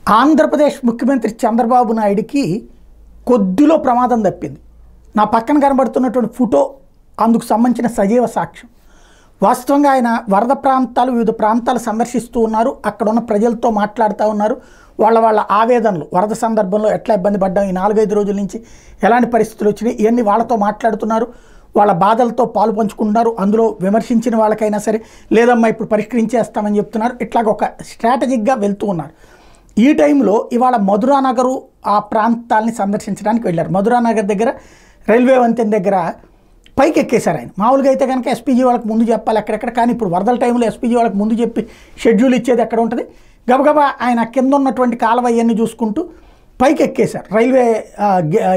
ఆంధ్రప్రదేశ్ ముఖ్యమంత్రి చంద్రబాబు నాయుడికి కొద్దిలో ప్రమాదం తప్పింది. నా పక్కన కనబడుతున్నటువంటి ఫోటో అందుకు సంబంధించిన సజీవ సాక్ష్యం. వాస్తవంగా ఆయన వరద ప్రాంతాలు వివిధ ప్రాంతాలు సందర్శిస్తూ ఉన్నారు. అక్కడ ఉన్న ప్రజలతో మాట్లాడుతూ ఉన్నారు. వాళ్ళ ఆవేదనలు, వరద సందర్భంలో ఎట్లా ఇబ్బంది పడ్డాం, ఈ 4-5 రోజుల నుంచి ఎలాంటి పరిస్థితులు వచ్చినాయి, ఇవన్నీ వాళ్ళతో మాట్లాడుతున్నారు. వాళ్ళ బాధలతో పాలు పంచుకుంటున్నారు. అందులో విమర్శించిన వాళ్ళకైనా సరే లేదమ్మా ఇప్పుడు పరిష్కరించేస్తామని చెప్తున్నారు. ఇట్లాగ ఒక స్ట్రాటజిక్గా వెళ్తూ ఉన్నారు. ఈ టైంలో ఇవాళ మధురానగరు ఆ ప్రాంతాలని సందర్శించడానికి వెళ్ళారు. మధురానగర్ దగ్గర రైల్వే వంతెన దగ్గర పైకి ఎక్కేశారు ఆయన. మామూలుగా అయితే కనుక ఎస్పీజీ వాళ్ళకి ముందు చెప్పాలి ఎక్కడెక్కడ, కానీ ఇప్పుడు వరదల టైంలో ఎస్పీజీ వాళ్ళకి ముందు చెప్పి షెడ్యూల్ ఇచ్చేది ఎక్కడ ఉంటుంది. గబగబా ఆయన కింద ఉన్నటువంటి కాలువ అవన్నీ చూసుకుంటూ పైకి ఎక్కేశారు. రైల్వే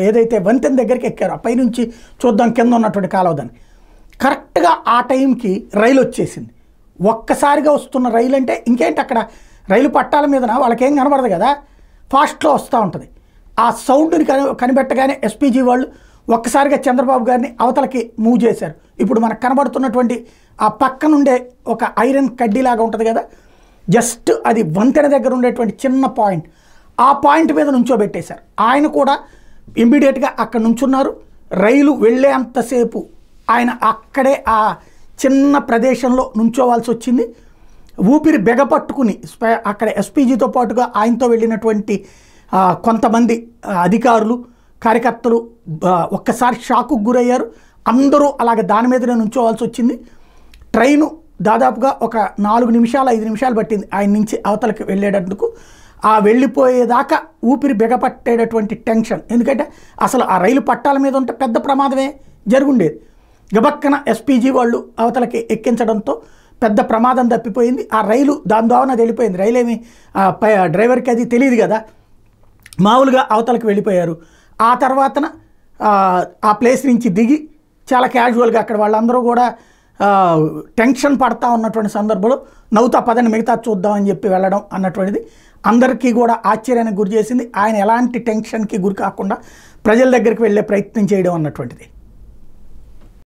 ఏదైతే వంతెన దగ్గరికి ఎక్కారో ఆ పైనుంచి చూద్దాం కింద ఉన్నటువంటి కాలువదని. కరెక్ట్గా ఆ టైంకి రైలు వచ్చేసింది. ఒక్కసారిగా వస్తున్న రైలు అంటే ఇంకేంటి, అక్కడ రైలు పట్టాల మీదన వాళ్ళకేం కనబడదు కదా, ఫాస్ట్లో వస్తూ ఉంటుంది. ఆ సౌండ్ని కనిపెట్టగానే ఎస్పీజీ వాళ్ళు ఒక్కసారిగా చంద్రబాబు గారిని అవతలకి మూవ్ చేశారు. ఇప్పుడు మనకు కనబడుతున్నటువంటి ఆ పక్కనుండే ఒక ఐరన్ కడ్డీలాగా ఉంటుంది కదా, జస్ట్ అది వంతెన దగ్గర ఉండేటువంటి చిన్న పాయింట్, ఆ పాయింట్ మీద నుంచోబెట్టేశారు. ఆయన కూడా ఇమ్మీడియట్గా అక్కడ నుంచున్నారు. రైలు వెళ్ళేంతసేపు ఆయన అక్కడే ఆ చిన్న ప్రదేశంలో నుంచోవాల్సి వచ్చింది. ఊపిరి బెగపట్టుకుని అక్కడ ఎస్పీజీతో పాటుగా ఆయనతో వెళ్ళినటువంటి కొంతమంది అధికారులు, కార్యకర్తలు ఒక్కసారి షాకుకు గురయ్యారు. అందరూ అలాగే దాని మీదనే నుంచోవాల్సి వచ్చింది. ట్రైను దాదాపుగా ఒక 4 నిమిషాలు 5 నిమిషాలు పట్టింది ఆయన నుంచి అవతలకి వెళ్ళేటందుకు. ఆ వెళ్ళిపోయేదాకా ఊపిరి బెగపట్టేటటువంటి టెన్షన్, ఎందుకంటే అసలు ఆ రైలు పట్టాల మీద ఉంటే పెద్ద ప్రమాదమే జరుగుండేది. గబక్కన ఎస్పీజీ వాళ్ళు అవతలకి ఎక్కించడంతో పెద్ద ప్రమాదం తప్పిపోయింది. ఆ రైలు దాని ద్వారా అది వెళ్ళిపోయింది. రైలు ఏమి డ్రైవర్కి అది తెలియదు కదా, మామూలుగా అవతలకి వెళ్ళిపోయారు. ఆ తర్వాతన ఆ ప్లేస్ నుంచి దిగి చాలా క్యాజువల్గా అక్కడ వాళ్ళందరూ కూడా టెన్షన్ పడతా ఉన్నటువంటి సందర్భంలో నవ్వుతా పదని మిగతా చూద్దామని చెప్పి వెళ్ళడం అన్నటువంటిది అందరికీ కూడా ఆశ్చర్యానికి గురి చేసింది. ఆయన ఎలాంటి టెన్షన్కి గురి కాకుండా ప్రజల దగ్గరికి వెళ్ళే ప్రయత్నం చేయడం అన్నటువంటిది.